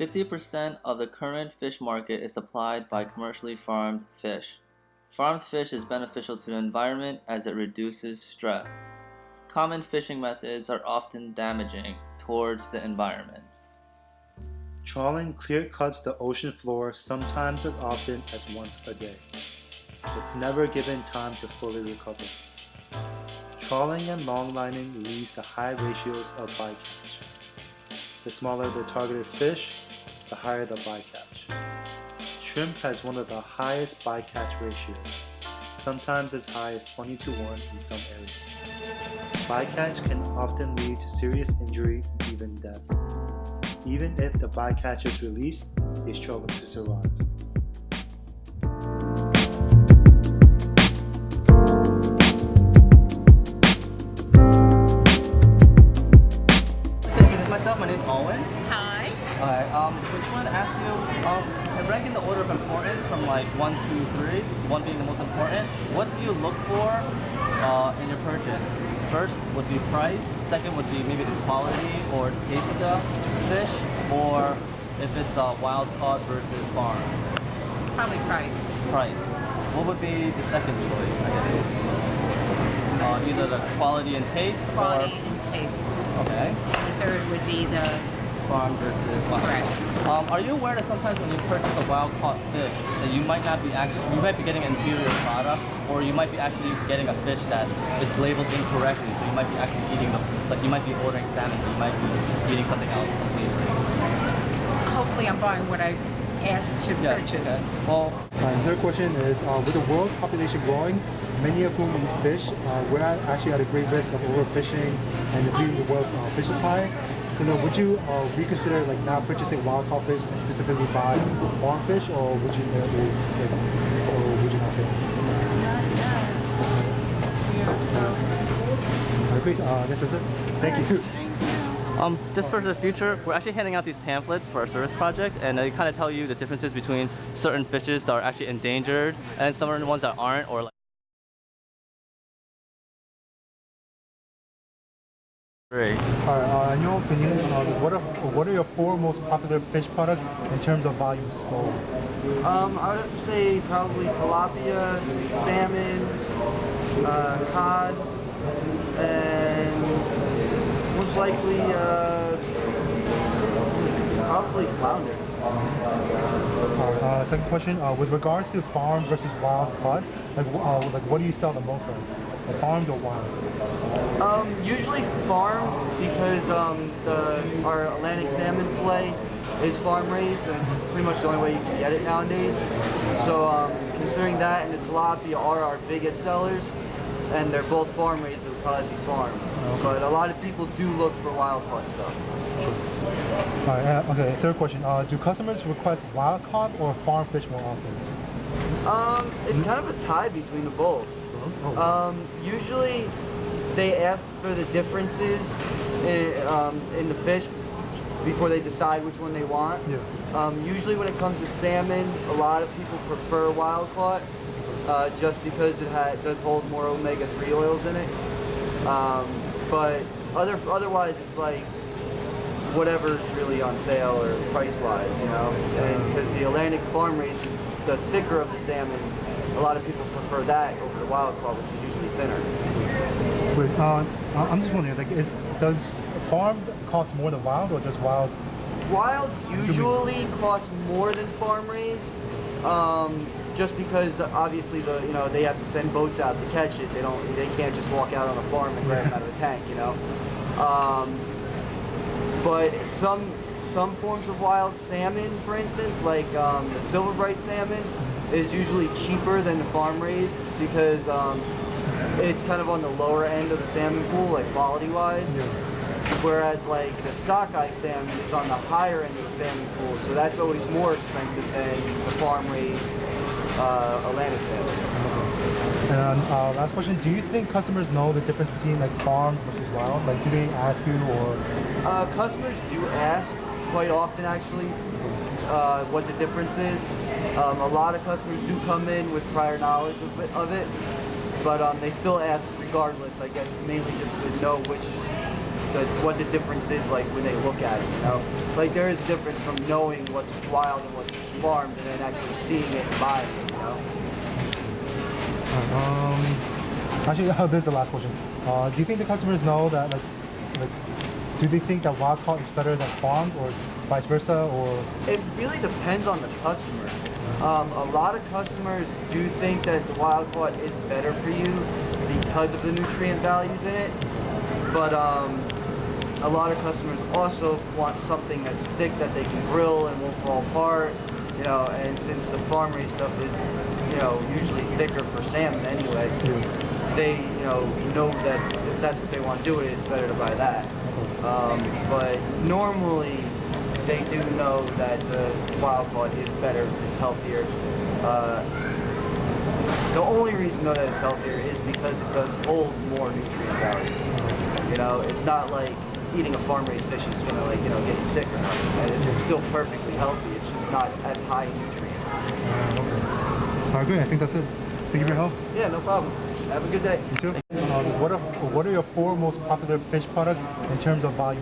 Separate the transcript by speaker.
Speaker 1: 50% of the current fish market is supplied by commercially farmed fish. Farmed fish is beneficial to the environment as it reduces stress. Common fishing methods are often damaging towards the environment.
Speaker 2: Trawling clear cuts the ocean floor sometimes as often as once a day. It's never given time to fully recover. Trawling and longlining leads to high ratios of bycatch. The smaller the targeted fish, the higher the bycatch. Shrimp has one of the highest bycatch ratios, sometimes as high as 20:1 in some areas. Bycatch can often lead to serious injury and even death. Even if the bycatch is released, they struggle to survive.
Speaker 1: My name's Owen.
Speaker 3: Hi.
Speaker 1: Hi. Just wanted to ask you, ranking the order of importance from like 1 to 3, 1 being the most important, what do you look for in your purchase? First would be price, second would be maybe the quality or taste of the fish, or if it's wild caught versus farm.
Speaker 3: Probably price.
Speaker 1: Price. What would be the second choice, I guess? Either the quality and taste
Speaker 3: Quality
Speaker 1: or...
Speaker 3: and taste.
Speaker 1: Okay.
Speaker 3: The third would be the
Speaker 1: Farm versus wild.
Speaker 3: Correct.
Speaker 1: Are you aware that sometimes when you purchase a wild caught fish, that you might not be you might be getting an inferior product, or you might be actually getting a fish that is labeled incorrectly, so you might be actually eating you might be ordering salmon, but you might be eating something else completely.
Speaker 3: hopefully I'm buying what I asked to purchase.
Speaker 1: Okay. Well,
Speaker 4: Third question is, with the world's population growing, many of whom eat fish, we're actually at a great risk of overfishing and depleting the world's fish supply. So now, would you reconsider like not purchasing wild caught fish and specifically buy farm fish, or would you not pay? Alright, please, this is it. Thank you.
Speaker 1: just for the future, we're actually handing out these pamphlets for our service project, and they kind of tell you the differences between certain fishes that are actually endangered and some of the ones that aren't, or like. Great.
Speaker 4: In your opinion, what are your 4 most popular fish products in terms of value sold?
Speaker 5: I would have to say probably tilapia, salmon, cod, and most likely probably flounder.
Speaker 4: Second question, with regards to farm versus wild caught, like what do you sell the most of? The farmed or wild?
Speaker 5: Usually farm, because our Atlantic salmon fillet is farm raised, and it's pretty much the only way you can get it nowadays. So considering that and the tilapia are our biggest sellers, and they're both farm raised, it would probably be farm. But a lot of people do look for wild caught stuff.
Speaker 4: Okay, third question, do customers request wild caught or farm fish more often?
Speaker 5: It's kind of a tie between the both. Usually they ask for the differences in the fish before they decide which one they want. Usually when it comes to salmon, a lot of people prefer wild caught just because it does hold more omega-3 oils in it. But otherwise it's like whatever's really on sale or price-wise, you know. And because the Atlantic farm raised is the thicker of the salmons, a lot of people prefer that over the wild caught, which is usually thinner.
Speaker 4: Wait, I'm just wondering, like, does farmed cost more than wild, or does wild?
Speaker 5: Wild usually costs more than farm raised, just because obviously they have to send boats out to catch it. They can't just walk out on a farm and grab it out of a tank, you know. But some forms of wild salmon, for instance, like the silver bright salmon, is usually cheaper than the farm raised because it's kind of on the lower end of the salmon pool, like quality wise. Whereas like the sockeye salmon is on the higher end of the salmon pool, so that's always more expensive than the farm raised Atlantic salmon.
Speaker 4: And last question, do you think customers know the difference between like farmed versus wild? Like, do they ask you, or?
Speaker 5: Customers do ask quite often, actually, what the difference is. A lot of customers do come in with prior knowledge of it, but they still ask regardless, I guess, mainly just to know which what the difference is like when they look at it, you know? Like there is a difference from knowing what's wild and what's farmed and then actually seeing it and buying it, you know?
Speaker 4: Actually, this is the last question. Do you think the customers know that, do they think that wild caught is better than farmed, or vice versa, or?
Speaker 5: It really depends on the customer. A lot of customers do think that the wild caught is better for you because of the nutrient values in it, but a lot of customers also want something that's thick that they can grill and won't fall apart, you know, and since the farm-raised stuff is, you know, usually thicker for salmon anyway, they, you know that if that's what they want to do with it, it's better to buy that. But normally, they do know that the wild caught is better, it's healthier. The only reason though that it's healthier is because it does hold more nutrient values. You know, it's not like eating a farm-raised fish is gonna, like, you know, get you sick or nothing. It's still perfectly healthy. It's just not as high in nutrients.
Speaker 4: Okay. Alright, good. I think that's it. Thank you for your help.
Speaker 5: Yeah, no problem. Have a good day.
Speaker 4: You too. What are your 4 most popular fish products in terms of value?